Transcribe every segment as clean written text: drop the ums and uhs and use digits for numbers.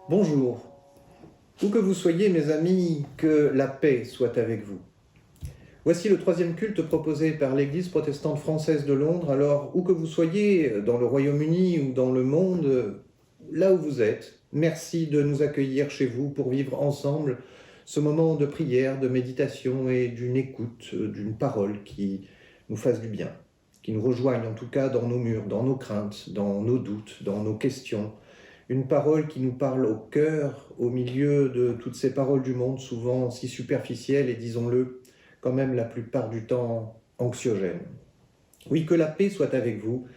Bonjour. Où que vous soyez, mes amis, que la paix soit avec vous. Voici le troisième culte proposé par l'Église protestante française de Londres. Alors, où que vous soyez, dans le Royaume-Uni ou dans le monde, là où vous êtes, merci de nous accueillir chez vous pour vivre ensemble ce moment de prière, de méditation et d'une écoute, d'une parole qui nous fasse du bien, qui nous rejoigne en tout cas dans nos murs, dans nos craintes, dans nos doutes, dans nos questions. Une parole qui nous parle au cœur, au milieu de toutes ces paroles du monde, souvent si superficielles et, disons-le, quand même la plupart du temps anxiogènes. Oui, que la paix soit avec vous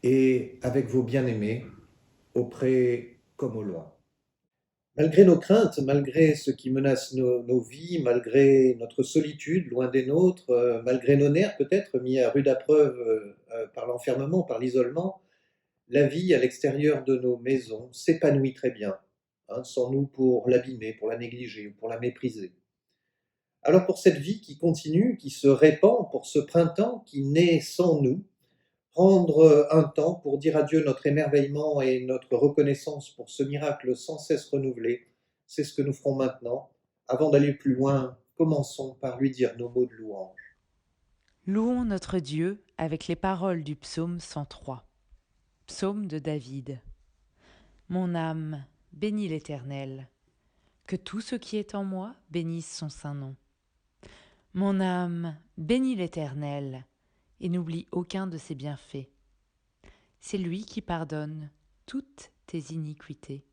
et avec vos bien-aimés, auprès comme au loin. Malgré nos craintes, malgré ce qui menace nos vies, malgré notre solitude loin des nôtres, malgré nos nerfs peut-être mis à rude épreuve par l'enfermement, par l'isolement, la vie à l'extérieur de nos maisons s'épanouit très bien, hein, sans nous pour l'abîmer, pour la négliger ou pour la mépriser. Alors pour cette vie qui continue, qui se répand, pour ce printemps qui naît sans nous, prendre un temps pour dire à Dieu notre émerveillement et notre reconnaissance pour ce miracle sans cesse renouvelé, c'est ce que nous ferons maintenant. Avant d'aller plus loin, commençons par lui dire nos mots de louange. Louons notre Dieu avec les paroles du psaume 103. Psaume de David. Mon âme, bénis l'Éternel. Que tout ce qui est en moi bénisse son saint nom. Mon âme, bénis l'Éternel, et n'oublie aucun de ses bienfaits. C'est lui qui pardonne toutes tes iniquités,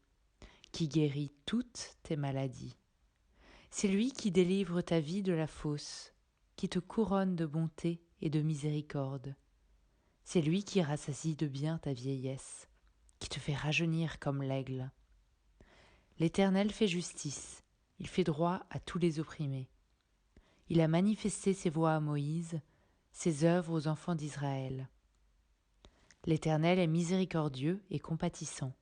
qui guérit toutes tes maladies. C'est lui qui délivre ta vie de la fosse, qui te couronne de bonté et de miséricorde. C'est lui qui rassasie de bien ta vieillesse, qui te fait rajeunir comme l'aigle. L'Éternel fait justice, il fait droit à tous les opprimés. Il a manifesté ses voies à Moïse, ses œuvres aux enfants d'Israël. L'Éternel est miséricordieux et compatissant,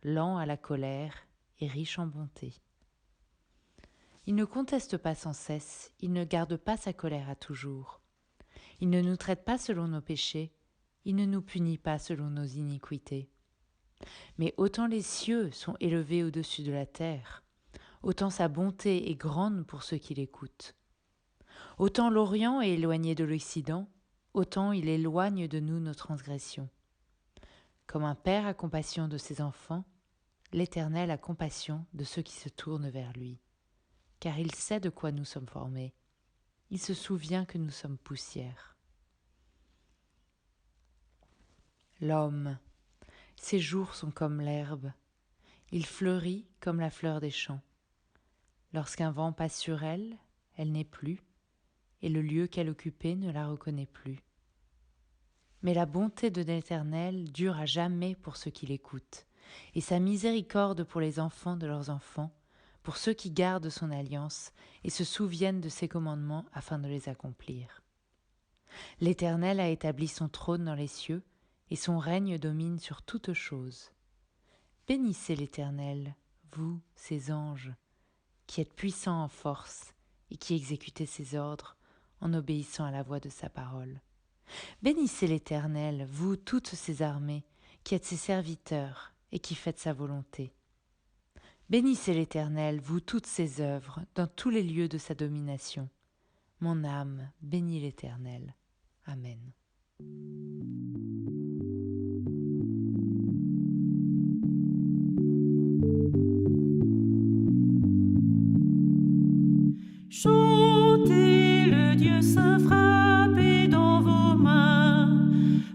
lent à la colère et riche en bonté. Il ne conteste pas sans cesse, il ne garde pas sa colère à toujours. Il ne nous traite pas selon nos péchés, il ne nous punit pas selon nos iniquités. Mais autant les cieux sont élevés au-dessus de la terre, autant sa bonté est grande pour ceux qui l'écoutent. Autant l'Orient est éloigné de l'Occident, autant il éloigne de nous nos transgressions. Comme un père a compassion de ses enfants, l'Éternel a compassion de ceux qui se tournent vers lui. Car il sait de quoi nous sommes formés. Il se souvient que nous sommes poussière. L'homme, ses jours sont comme l'herbe. Il fleurit comme la fleur des champs. Lorsqu'un vent passe sur elle, elle n'est plus, et le lieu qu'elle occupait ne la reconnaît plus. Mais la bonté de l'Éternel dure à jamais pour ceux qui l'écoutent, et sa miséricorde pour les enfants de leurs enfants, pour ceux qui gardent son alliance et se souviennent de ses commandements afin de les accomplir. L'Éternel a établi son trône dans les cieux, et son règne domine sur toutes choses. Bénissez l'Éternel, vous, ses anges, qui êtes puissants en force et qui exécutez ses ordres en obéissant à la voix de sa parole. Bénissez l'Éternel, vous, toutes ses armées, qui êtes ses serviteurs et qui faites sa volonté. Bénissez l'Éternel, vous, toutes ses œuvres, dans tous les lieux de sa domination. Mon âme bénit l'Éternel. Amen. Chantez le Dieu saint frappé dans vos mains.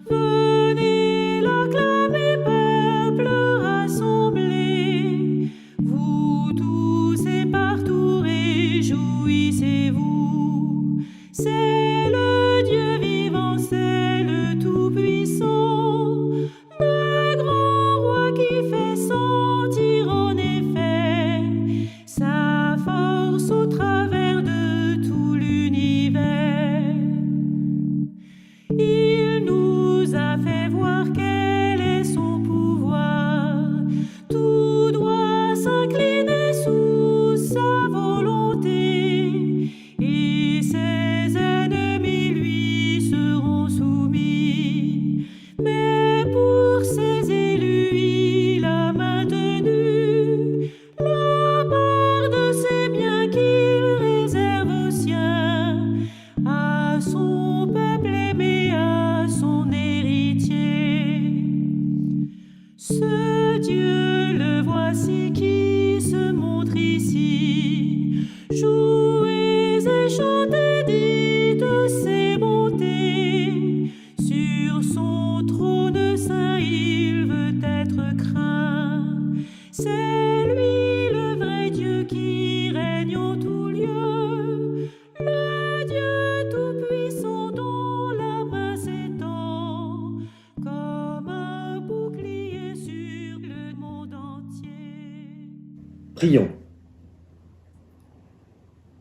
Venez l'acclamer, peuple rassemblé. Vous tous et partout réjouissez-vous. C'est le Dieu vivant, c'est le Tout-Puissant, le grand roi qui fait sentir en effet sa force au travers de tout l'univers. Il nous a fait voir quel est son pouvoir. Tout doit s'incliner sous sa volonté, et ses ennemis chantez, dites ses bontés. Sur son trône saint, il veut être craint. C'est lui le vrai Dieu qui règne en tout lieu, le Dieu tout-puissant dont la main s'étend comme un bouclier sur le monde entier. Prions.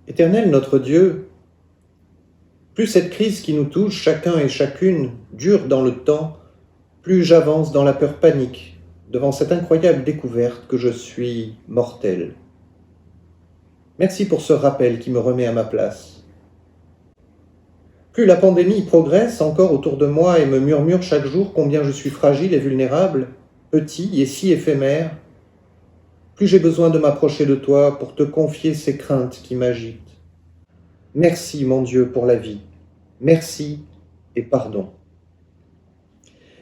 Éternel notre Dieu, plus cette crise qui nous touche, chacun et chacune, dure dans le temps, plus j'avance dans la peur panique devant cette incroyable découverte que je suis mortel. Merci pour ce rappel qui me remet à ma place. Plus la pandémie progresse encore autour de moi et me murmure chaque jour combien je suis fragile et vulnérable, petit et si éphémère, plus j'ai besoin de m'approcher de toi pour te confier ces craintes qui m'agitent. Merci, mon Dieu, pour la vie. Merci et pardon.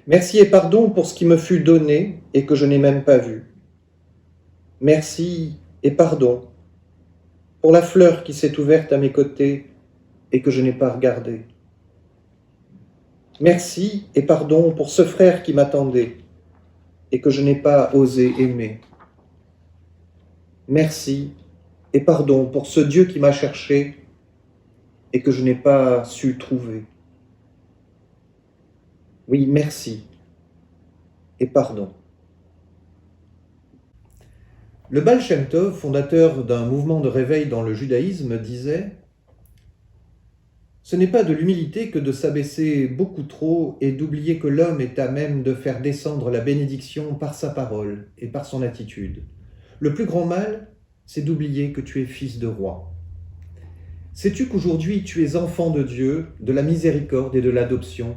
Merci et pardon pour ce qui me fut donné et que je n'ai même pas vu. Merci et pardon pour la fleur qui s'est ouverte à mes côtés et que je n'ai pas regardée. Merci et pardon pour ce frère qui m'attendait et que je n'ai pas osé aimer. Merci et pardon pour ce Dieu qui m'a cherché et que je n'ai pas su trouver. Oui, merci et pardon. Le Baal Shem Tov, fondateur d'un mouvement de réveil dans le judaïsme, disait « Ce n'est pas de l'humilité que de s'abaisser beaucoup trop et d'oublier que l'homme est à même de faire descendre la bénédiction par sa parole et par son attitude. Le plus grand mal, c'est d'oublier que tu es fils de roi. Sais-tu qu'aujourd'hui tu es enfant de Dieu, de la miséricorde et de l'adoption?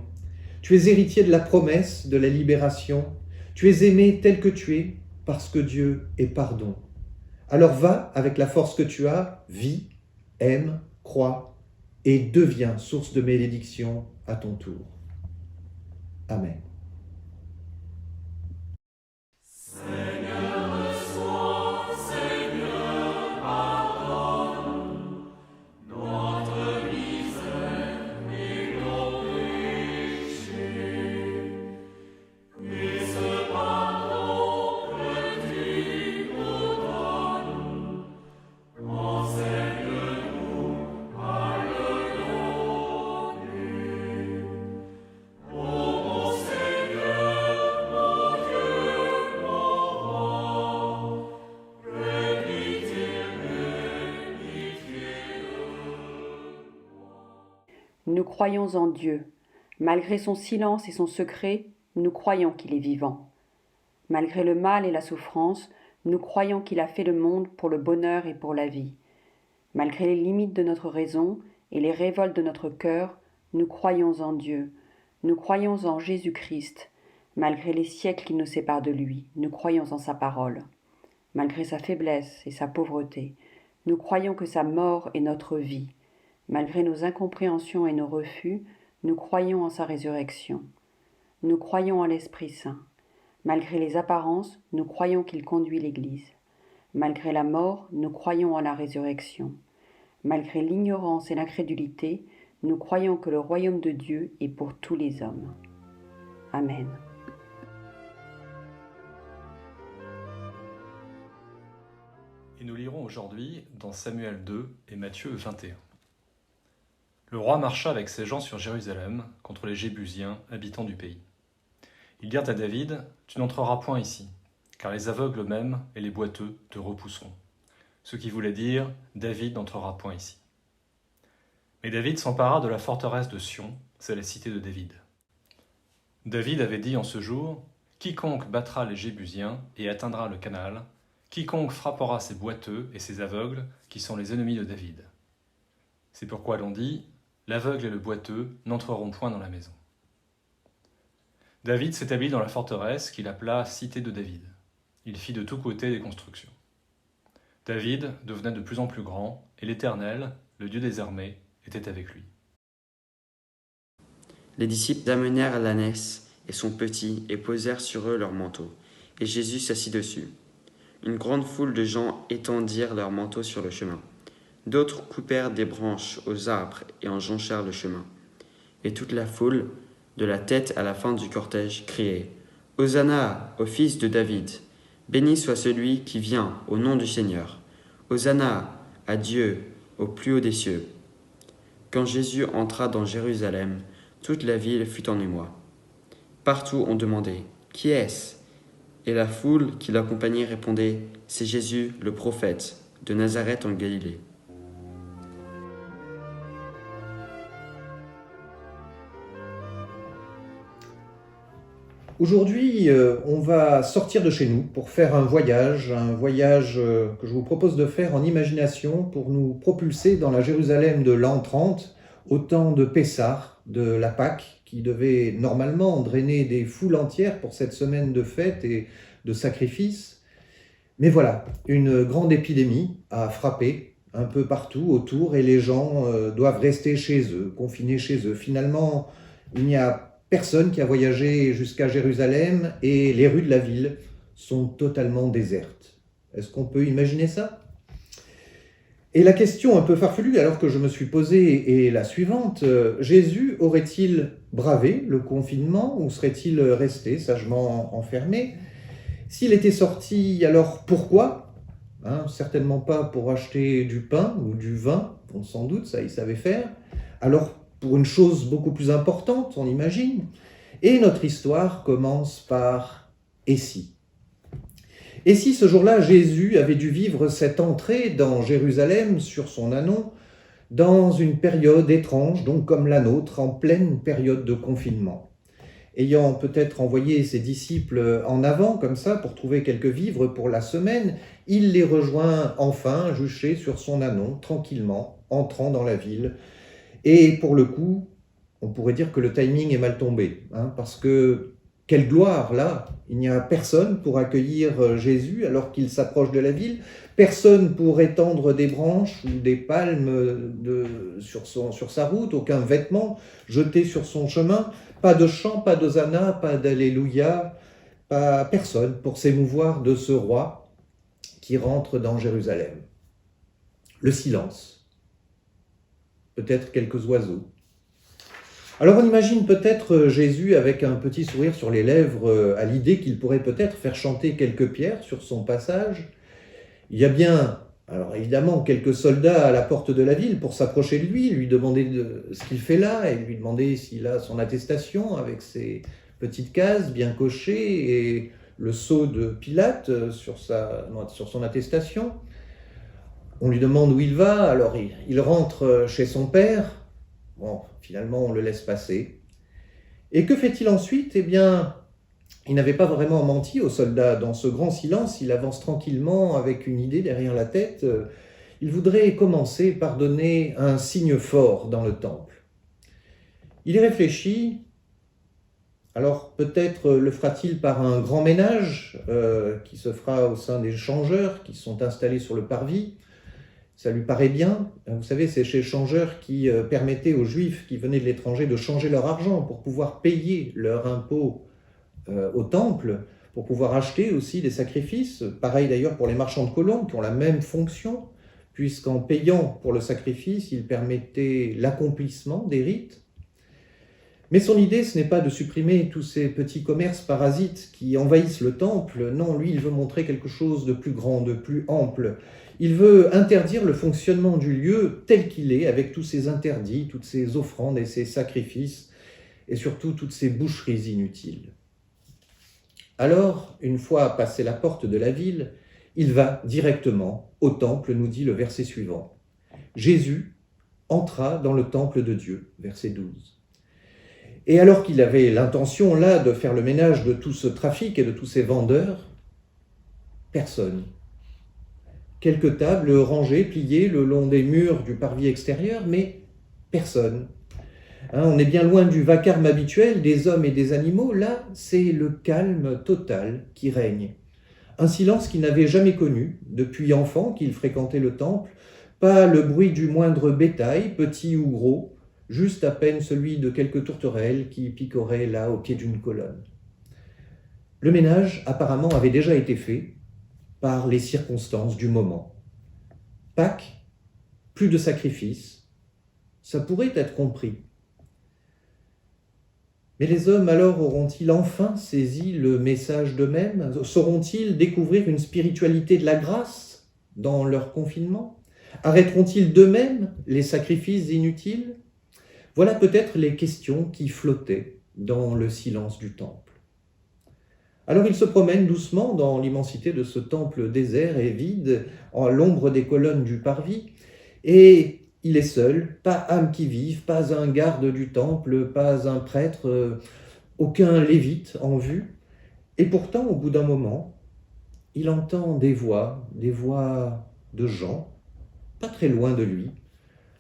Tu es héritier de la promesse, de la libération. Tu es aimé tel que tu es parce que Dieu est pardon. Alors va avec la force que tu as, vis, aime, crois et deviens source de bénédiction à ton tour. Amen. Nous croyons en Dieu. Malgré son silence et son secret, nous croyons qu'il est vivant. Malgré le mal et la souffrance, nous croyons qu'il a fait le monde pour le bonheur et pour la vie. Malgré les limites de notre raison et les révoltes de notre cœur, nous croyons en Dieu. Nous croyons en Jésus-Christ. Malgré les siècles qui nous séparent de lui, nous croyons en sa parole. Malgré sa faiblesse et sa pauvreté, nous croyons que sa mort est notre vie. Malgré nos incompréhensions et nos refus, nous croyons en sa résurrection. Nous croyons en l'Esprit Saint. Malgré les apparences, nous croyons qu'il conduit l'Église. Malgré la mort, nous croyons en la résurrection. Malgré l'ignorance et l'incrédulité, nous croyons que le royaume de Dieu est pour tous les hommes. Amen. Et nous lirons aujourd'hui dans Samuel 2 et Matthieu 21. Le roi marcha avec ses gens sur Jérusalem contre les Jébusiens, habitants du pays. Ils dirent à David, « Tu n'entreras point ici, car les aveugles même et les boiteux te repousseront. » Ce qui voulait dire, « David n'entrera point ici. » Mais David s'empara de la forteresse de Sion, c'est la cité de David. David avait dit en ce jour, « Quiconque battra les Jébusiens et atteindra le Canaan, quiconque frappera ces boiteux et ces aveugles, qui sont les ennemis de David. » C'est pourquoi l'on dit, l'aveugle et le boiteux n'entreront point dans la maison. David s'établit dans la forteresse qu'il appela Cité de David. Il fit de tous côtés des constructions. David devenait de plus en plus grand, et l'Éternel, le Dieu des armées, était avec lui. Les disciples amenèrent l'ânesse et son petit et posèrent sur eux leurs manteaux, et Jésus s'assit dessus. Une grande foule de gens étendirent leurs manteaux sur le chemin. D'autres coupèrent des branches aux arbres et en jonchèrent le chemin. Et toute la foule, de la tête à la fin du cortège, criait « Hosanna au fils de David! Béni soit celui qui vient au nom du Seigneur! Hosanna à Dieu au plus haut des cieux !» Quand Jésus entra dans Jérusalem, toute la ville fut en émoi. Partout on demandait « Qui est-ce » Et la foule qui l'accompagnait répondait « C'est Jésus, le prophète, de Nazareth en Galilée. » Aujourd'hui, on va sortir de chez nous pour faire un voyage que je vous propose de faire en imagination pour nous propulser dans la Jérusalem de l'an 30, au temps de Pessah, de la Pâque, qui devait normalement drainer des foules entières pour cette semaine de fêtes et de sacrifices. Mais voilà, une grande épidémie a frappé un peu partout autour et les gens doivent rester chez eux, confinés chez eux. Finalement, il n'y a personne qui a voyagé jusqu'à Jérusalem et les rues de la ville sont totalement désertes. Est-ce qu'on peut imaginer ça ? Et la question un peu farfelue, alors que je me suis posée, est la suivante. Jésus aurait-il bravé le confinement ou serait-il resté sagement enfermé ? S'il était sorti, alors pourquoi ? Certainement pas pour acheter du pain ou du vin, on s'en doute, ça il savait faire. Alors pour une chose beaucoup plus importante, on imagine. Et notre histoire commence par « et si ». Et si ce jour-là, Jésus avait dû vivre cette entrée dans Jérusalem sur son ânon, dans une période étrange, donc comme la nôtre, en pleine période de confinement. Ayant peut-être envoyé ses disciples en avant, comme ça, pour trouver quelques vivres pour la semaine, il les rejoint enfin, juché sur son ânon, tranquillement, entrant dans la ville. Et pour le coup, on pourrait dire que le timing est mal tombé, parce que quelle gloire là! Il n'y a personne pour accueillir Jésus alors qu'il s'approche de la ville, personne pour étendre des branches ou des palmes sur sa route, aucun vêtement jeté sur son chemin, pas de chant, pas d'Hosanna, pas d'Alléluia, pas personne pour s'émouvoir de ce roi qui rentre dans Jérusalem. Le silence. Peut-être quelques oiseaux. Alors on imagine peut-être Jésus avec un petit sourire sur les lèvres à l'idée qu'il pourrait peut-être faire chanter quelques pierres sur son passage. Il y a bien, alors évidemment, quelques soldats à la porte de la ville pour s'approcher de lui demander ce qu'il fait là et lui demander s'il a son attestation avec ses petites cases bien cochées et le sceau de Pilate sur son attestation. On lui demande où il va, alors il rentre chez son père. Bon, finalement, on le laisse passer. Et que fait-il ensuite ? Eh bien, il n'avait pas vraiment menti aux soldats. Dans ce grand silence, il avance tranquillement avec une idée derrière la tête. Il voudrait commencer par donner un signe fort dans le temple. Il y réfléchit. Alors, peut-être le fera-t-il par un grand ménage qui se fera au sein des changeurs qui sont installés sur le parvis. Ça lui paraît bien. Vous savez, c'est chez changeurs qui permettaient aux Juifs qui venaient de l'étranger de changer leur argent pour pouvoir payer leur impôt au temple, pour pouvoir acheter aussi des sacrifices. Pareil d'ailleurs pour les marchands de colombes qui ont la même fonction, puisqu'en payant pour le sacrifice, ils permettaient l'accomplissement des rites. Mais son idée, ce n'est pas de supprimer tous ces petits commerces parasites qui envahissent le temple. Non, lui, il veut montrer quelque chose de plus grand, de plus ample. Il veut interdire le fonctionnement du lieu tel qu'il est, avec tous ces interdits, toutes ces offrandes et ces sacrifices, et surtout toutes ces boucheries inutiles. Alors, une fois passé la porte de la ville, il va directement au temple, nous dit le verset suivant. Jésus entra dans le temple de Dieu, verset 12. Et alors qu'il avait l'intention là de faire le ménage de tout ce trafic et de tous ces vendeurs, personne. Quelques tables rangées, pliées le long des murs du parvis extérieur, mais personne. On est bien loin du vacarme habituel des hommes et des animaux. Là, c'est le calme total qui règne. Un silence qu'il n'avait jamais connu depuis enfant qu'il fréquentait le temple. Pas le bruit du moindre bétail, petit ou gros, juste à peine celui de quelques tourterelles qui picoraient là au pied d'une colonne. Le ménage, apparemment, avait déjà été fait par les circonstances du moment. Pâques, plus de sacrifices, ça pourrait être compris. Mais les hommes alors auront-ils enfin saisi le message d'eux-mêmes? Sauront-ils découvrir une spiritualité de la grâce dans leur confinement? Arrêteront-ils d'eux-mêmes les sacrifices inutiles? Voilà peut-être les questions qui flottaient dans le silence du temple. Alors ils se promènent doucement dans l'immensité de ce temple désert et vide, à l'ombre des colonnes du parvis, et il est seul, pas âme qui vive, pas un garde du temple, pas un prêtre, aucun lévite en vue. Et pourtant, au bout d'un moment, il entend des voix de gens, pas très loin de lui.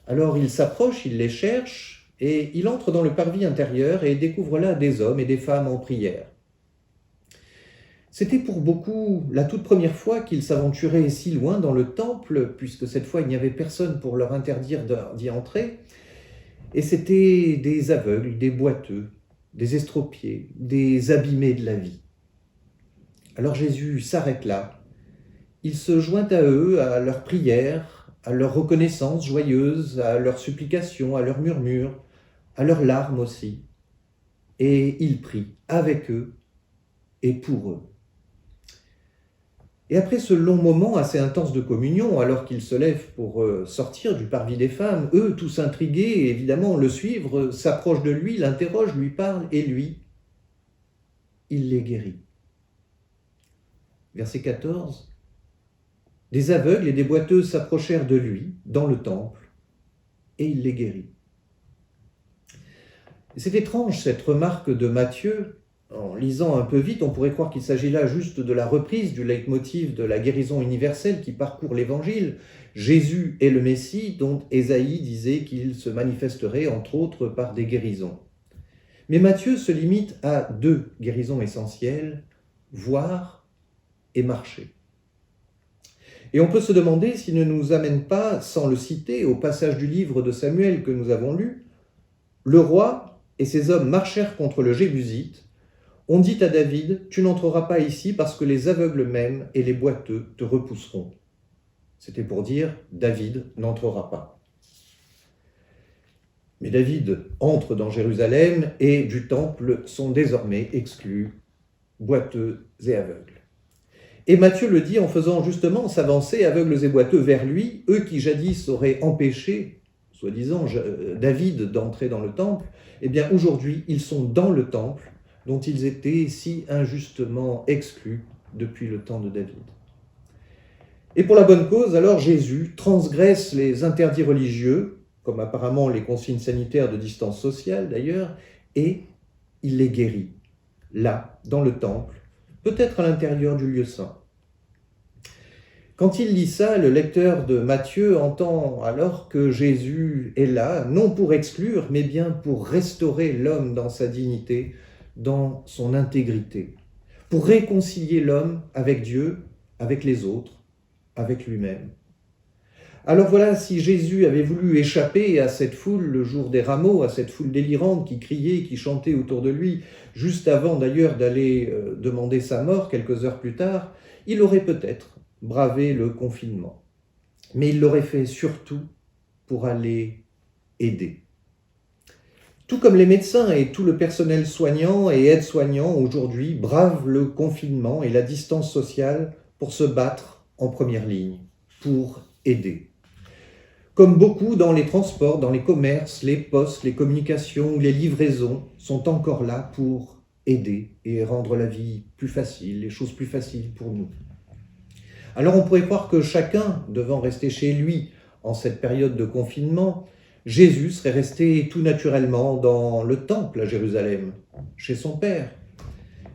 Alors il s'approche, il les cherche, et il entre dans le parvis intérieur et découvre là des hommes et des femmes en prière. C'était pour beaucoup la toute première fois qu'ils s'aventuraient si loin dans le temple, puisque cette fois il n'y avait personne pour leur interdire d'y entrer. Et c'étaient des aveugles, des boiteux, des estropiés, des abîmés de la vie. Alors Jésus s'arrête là. Il se joint à eux, à leurs prières, à leur reconnaissance joyeuse, à leurs supplications, à leurs murmures, à leurs larmes aussi. Et il prie avec eux et pour eux. Et après ce long moment assez intense de communion, alors qu'ils se lèvent pour sortir du parvis des femmes, eux, tous intrigués, évidemment, le suivre, s'approchent de lui, l'interrogent, lui parlent, et lui, il les guérit. Verset 14. Des aveugles et des boiteux s'approchèrent de lui, dans le temple, et il les guérit. C'est étrange cette remarque de Matthieu. En lisant un peu vite, on pourrait croire qu'il s'agit là juste de la reprise du leitmotiv de la guérison universelle qui parcourt l'Évangile. Jésus est le Messie dont Ésaïe disait qu'il se manifesterait entre autres par des guérisons. Mais Matthieu se limite à 2 guérisons essentielles, voir et marcher. Et on peut se demander s'il ne nous amène pas, sans le citer, au passage du livre de Samuel que nous avons lu, le roi et ses hommes marchèrent contre le Jébusite. On dit à David, tu n'entreras pas ici parce que les aveugles même et les boiteux te repousseront. C'était pour dire, David n'entrera pas. Mais David entre dans Jérusalem et du temple sont désormais exclus boiteux et aveugles. Et Matthieu le dit en faisant justement s'avancer aveugles et boiteux vers lui, eux qui jadis auraient empêché, soi-disant, David d'entrer dans le temple, eh bien aujourd'hui ils sont dans le temple, dont ils étaient si injustement exclus depuis le temps de David. Et pour la bonne cause, alors Jésus transgresse les interdits religieux, comme apparemment les consignes sanitaires de distance sociale d'ailleurs, et il les guérit, là, dans le temple, peut-être à l'intérieur du lieu saint. Quand il lit ça, le lecteur de Matthieu entend alors que Jésus est là, non pour exclure, mais bien pour restaurer l'homme dans sa dignité, dans son intégrité, pour réconcilier l'homme avec Dieu, avec les autres, avec lui-même. Alors voilà, si Jésus avait voulu échapper à cette foule le jour des rameaux, à cette foule délirante qui criait, qui chantait autour de lui, juste avant d'ailleurs d'aller demander sa mort quelques heures plus tard, il aurait peut-être bravé le confinement. Mais il l'aurait fait surtout pour aller aider. Tout comme les médecins et tout le personnel soignant et aide-soignant aujourd'hui bravent le confinement et la distance sociale pour se battre en première ligne, pour aider. Comme beaucoup dans les transports, dans les commerces, les postes, les communications ou les livraisons sont encore là pour aider et rendre la vie plus facile, les choses plus faciles pour nous. Alors on pourrait croire que chacun devant rester chez lui en cette période de confinement, Jésus serait resté tout naturellement dans le temple à Jérusalem, chez son Père.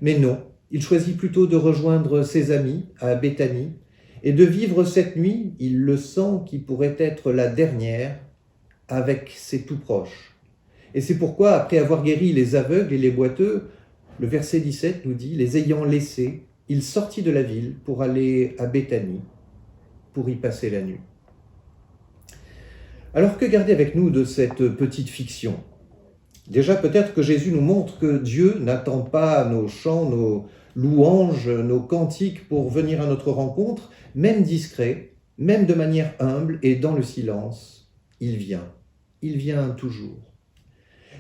Mais non, il choisit plutôt de rejoindre ses amis à Béthanie et de vivre cette nuit, il le sent, qui pourrait être la dernière, avec ses tout proches. Et c'est pourquoi, après avoir guéri les aveugles et les boiteux, le verset 17 nous dit « Les ayant laissés, il sortit de la ville pour aller à Béthanie, pour y passer la nuit. » Alors que garder avec nous de cette petite fiction? Déjà peut-être que Jésus nous montre que Dieu n'attend pas nos chants, nos louanges, nos cantiques pour venir à notre rencontre, même discrets, même de manière humble et dans le silence, il vient toujours.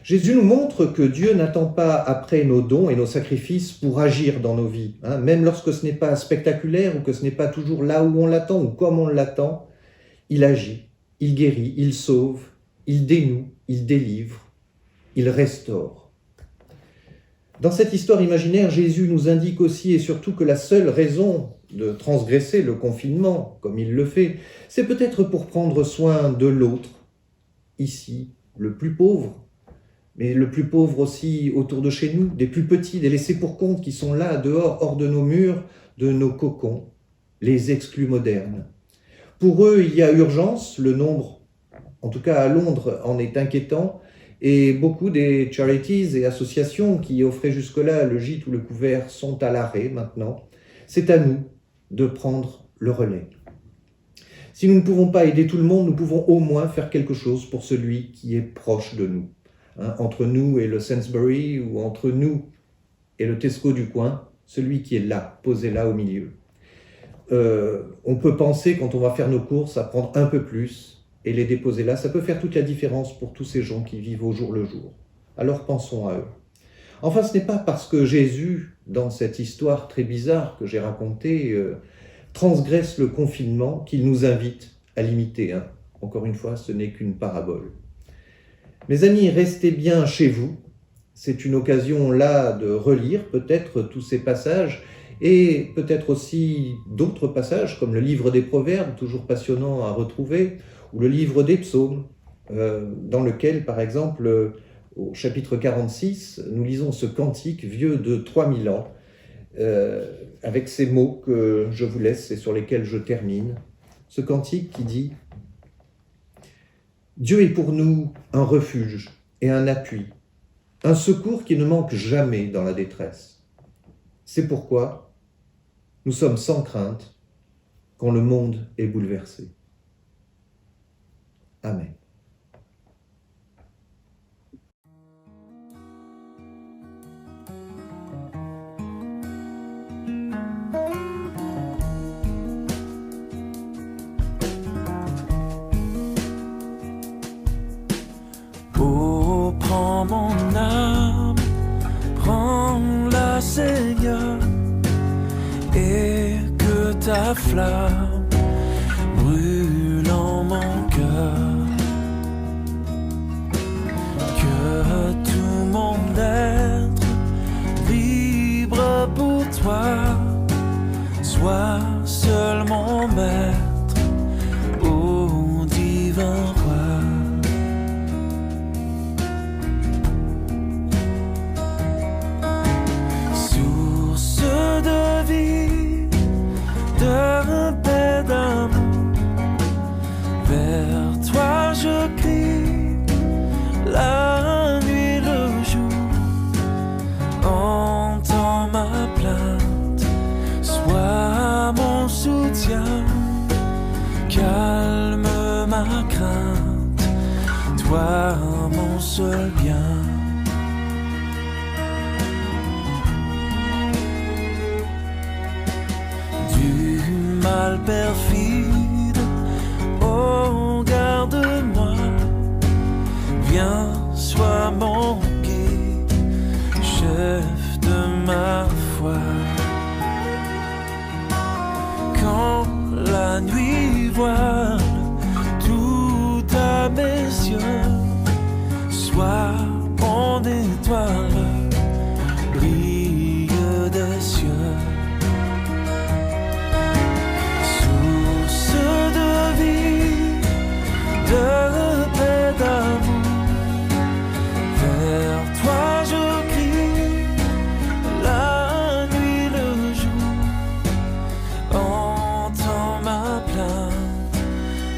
Jésus nous montre que Dieu n'attend pas après nos dons et nos sacrifices pour agir dans nos vies, même lorsque ce n'est pas spectaculaire ou que ce n'est pas toujours là où on l'attend ou comme on l'attend, il agit, il guérit, il sauve, il dénoue, il délivre, il restaure. Dans cette histoire imaginaire, Jésus nous indique aussi et surtout que la seule raison de transgresser le confinement, comme il le fait, c'est peut-être pour prendre soin de l'autre, ici, le plus pauvre, mais le plus pauvre aussi autour de chez nous, des plus petits, des laissés pour compte qui sont là, dehors, hors de nos murs, de nos cocons, les exclus modernes. Pour eux, il y a urgence, le nombre, en tout cas à Londres, en est inquiétant, et beaucoup des charities et associations qui offraient jusque-là le gîte ou le couvert sont à l'arrêt maintenant. C'est à nous de prendre le relais. Si nous ne pouvons pas aider tout le monde, nous pouvons au moins faire quelque chose pour celui qui est proche de nous. Entre nous et le Sainsbury ou entre nous et le Tesco du coin, celui qui est là, posé là au milieu. On peut penser, quand on va faire nos courses, à prendre un peu plus et les déposer là. Ça peut faire toute la différence pour tous ces gens qui vivent au jour le jour. Alors pensons à eux. Enfin, ce n'est pas parce que Jésus, dans cette histoire très bizarre que j'ai racontée, transgresse le confinement qu'il nous invite à l'imiter. Encore une fois, ce n'est qu'une parabole. Mes amis, restez bien chez vous. C'est une occasion là de relire peut-être tous ces passages et peut-être aussi d'autres passages comme le livre des Proverbes, toujours passionnant à retrouver, ou le livre des Psaumes, dans lequel, par exemple, au chapitre 46, nous lisons ce cantique vieux de 3000 ans, avec ces mots que je vous laisse et sur lesquels je termine. Ce cantique qui dit « Dieu est pour nous un refuge et un appui, un secours qui ne manque jamais dans la détresse. C'est pourquoi nous sommes sans crainte quand le monde est bouleversé. » Amen. Oh, prends mon âme, prends-la, Seigneur, et que ta flamme brûle en mon cœur, que tout mon être vibre pour toi, sois seul mon maître, ô divin roi. De paix, d'amour, vers toi je crie, la nuit, le jour, entends ma plainte, sois mon soutien, calme ma crainte, toi mon seul bien. Mal perfide, oh garde-moi, viens, sois mon guide, chef de ma foi. Quand la nuit voile tout à mes yeux, sois mon étoile, brille des cieux. De paix, d'amour, vers toi je crie, la nuit, le jour, entends ma plainte,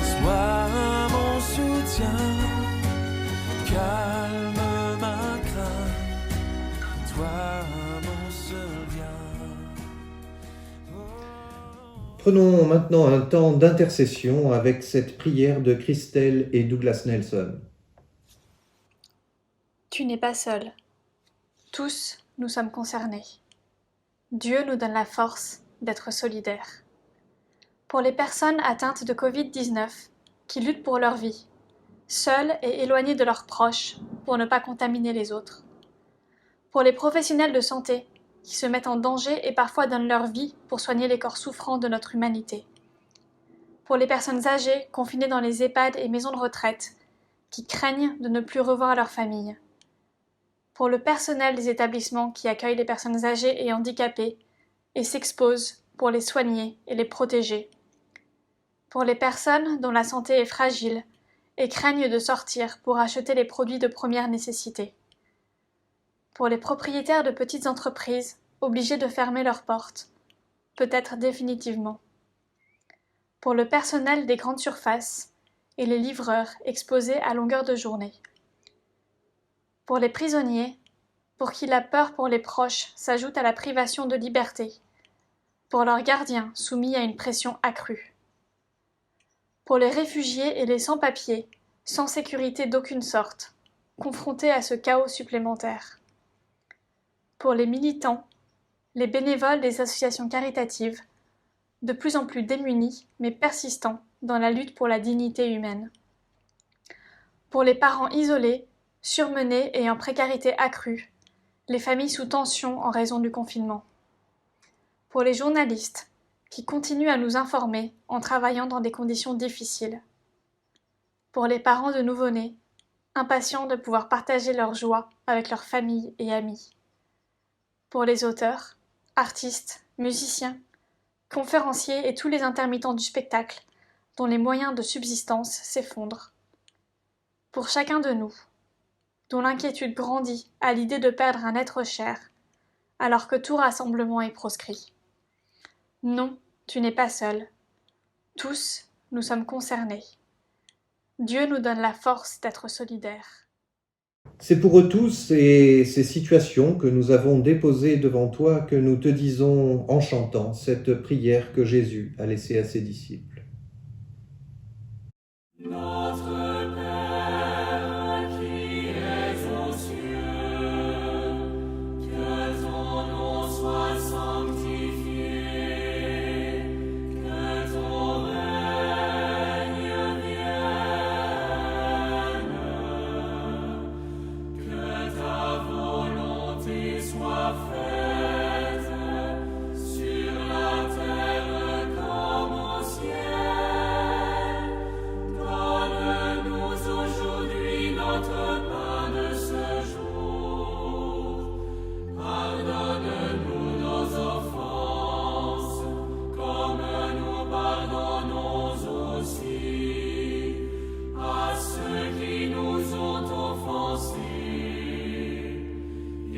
sois mon soutien, calme ma crainte, toi mon seul bien. Prenons maintenant un temps d'intercession avec cette prière de Christelle et Douglas Nelson. Tu n'es pas seul. Tous, nous sommes concernés. Dieu nous donne la force d'être solidaires. Pour les personnes atteintes de Covid-19 qui luttent pour leur vie, seules et éloignées de leurs proches pour ne pas contaminer les autres. Pour les professionnels de santé qui se mettent en danger et parfois donnent leur vie pour soigner les corps souffrants de notre humanité. Pour les personnes âgées confinées dans les EHPAD et maisons de retraite qui craignent de ne plus revoir leur famille. Pour le personnel des établissements qui accueillent les personnes âgées et handicapées et s'exposent pour les soigner et les protéger. Pour les personnes dont la santé est fragile et craignent de sortir pour acheter les produits de première nécessité. Pour les propriétaires de petites entreprises obligés de fermer leurs portes, peut-être définitivement. Pour le personnel des grandes surfaces et les livreurs exposés à longueur de journée. Pour les prisonniers, pour qui la peur pour les proches s'ajoute à la privation de liberté. Pour leurs gardiens soumis à une pression accrue. Pour les réfugiés et les sans-papiers, sans sécurité d'aucune sorte, confrontés à ce chaos supplémentaire. Pour les militants, les bénévoles des associations caritatives, de plus en plus démunis mais persistants dans la lutte pour la dignité humaine. Pour les parents isolés, surmenés et en précarité accrue, les familles sous tension en raison du confinement. Pour les journalistes, qui continuent à nous informer en travaillant dans des conditions difficiles. Pour les parents de nouveau-nés, impatients de pouvoir partager leur joie avec leurs familles et amis. Pour les auteurs, artistes, musiciens, conférenciers et tous les intermittents du spectacle dont les moyens de subsistance s'effondrent. Pour chacun de nous, dont l'inquiétude grandit à l'idée de perdre un être cher, alors que tout rassemblement est proscrit. Non, tu n'es pas seul. Tous, nous sommes concernés. Dieu nous donne la force d'être solidaires. C'est pour eux tous et ces situations que nous avons déposées devant toi que nous te disons en chantant cette prière que Jésus a laissée à ses disciples. Notre Père qui es aux cieux, que ton nom soit sanctifié, que ton règne vienne, que ta volonté soit faite sur la terre comme au ciel. Donne-nous aujourd'hui notre pain de ce jour. Pardonne-nous nos offenses, comme nous pardonnons aussi à ceux qui nous ont offensés.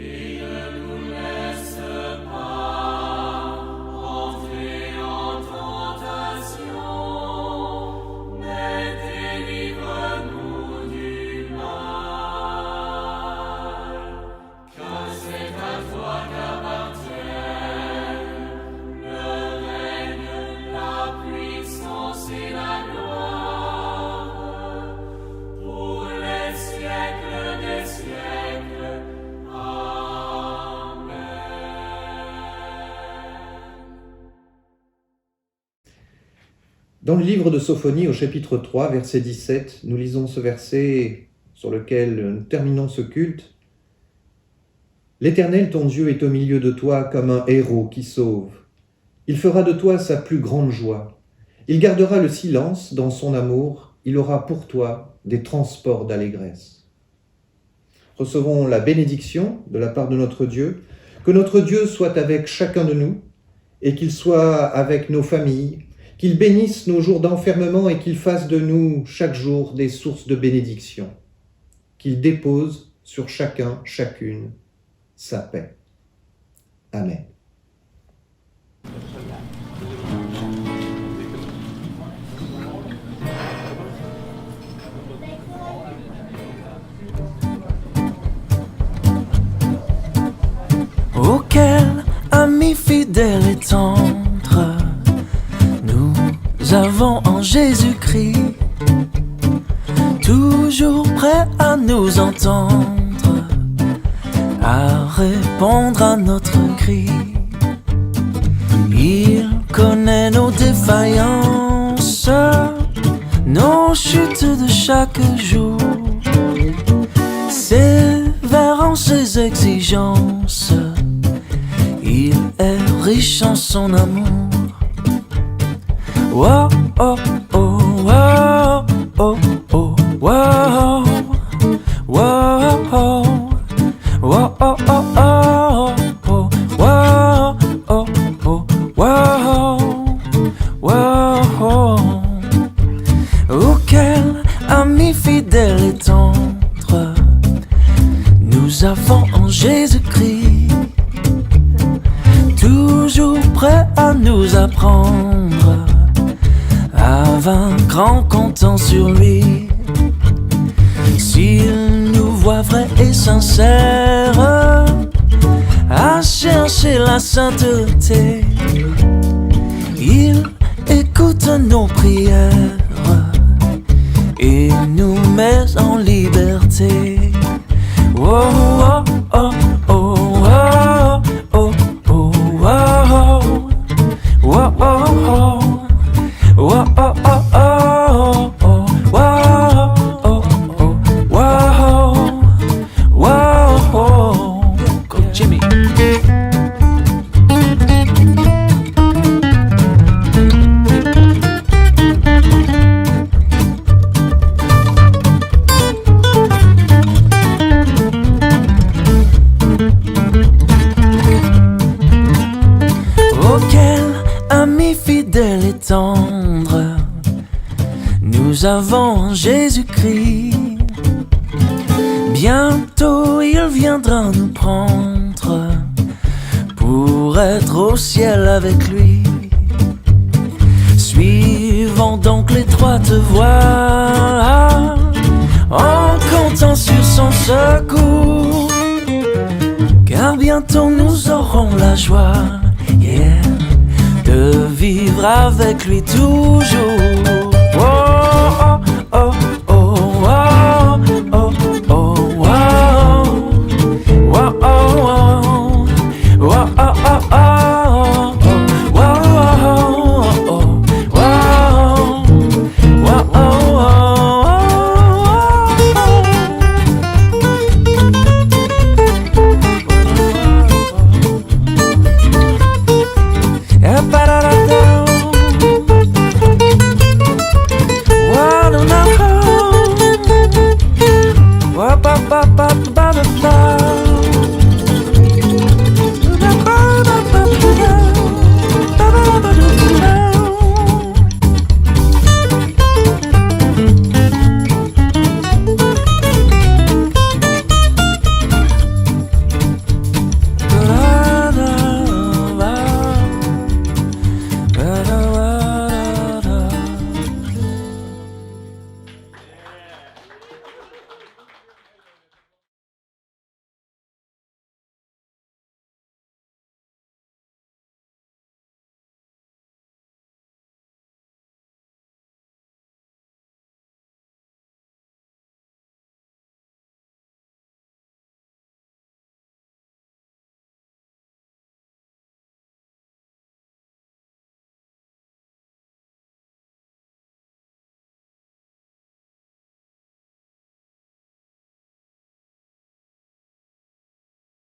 Et ne nous laisse pas entrer en tentation, mais délivre-nous du mal. Car c'est à toi qu'appartiennent le règne, la puissance et la gloire pour les siècles des siècles. Amen. Dans le livre de Sophonie, au chapitre 3, verset 17, nous lisons ce verset sur lequel nous terminons ce culte. « L'Éternel, ton Dieu, est au milieu de toi comme un héros qui sauve. Il fera de toi sa plus grande joie. Il gardera le silence dans son amour. Il aura pour toi des transports d'allégresse. » Recevons la bénédiction de la part de notre Dieu. Que notre Dieu soit avec chacun de nous et qu'il soit avec nos familles, qu'il bénisse nos jours d'enfermement et qu'il fasse de nous chaque jour des sources de bénédiction, qu'il dépose sur chacun, chacune, sa paix. Amen. Auquel ami fidèle et tendre nous avons en Jésus-Christ, toujours prêt à nous entendre, à répondre à notre cri. Il connaît nos défaillances, nos chutes de chaque jour, sévère en ses exigences. Il est riche en son amour. Wow, oh, oh, wow, oh, oh, wow, wow, oh, wow, oh, oh, oh, oh, wow, oh, oh, wow, wow. Oh, quel ami fidèle et tendre nous avons en Jésus-Christ, toujours prêt à nous apprendre à vaincre en comptant sur lui. S'il nous voit vrais et sincères à chercher la sainteté, il écoute nos prières et nous met en liberté. Oh, oh, oh, oh, oh, oh, oh, oh, oh, oh, oh. Whoa, oh, oh, oh, oh, whoa, oh, oh, whoa, whoa, go Jimmy. Oh, quel ami fidèle et tendre nous avons en Jésus-Christ. Bientôt il viendra nous prendre pour être au ciel avec lui. Suivons donc l'étroite voie en comptant sur son secours, car bientôt nous aurons la joie, yeah, de vivre avec lui toujours. Oh, oh, oh,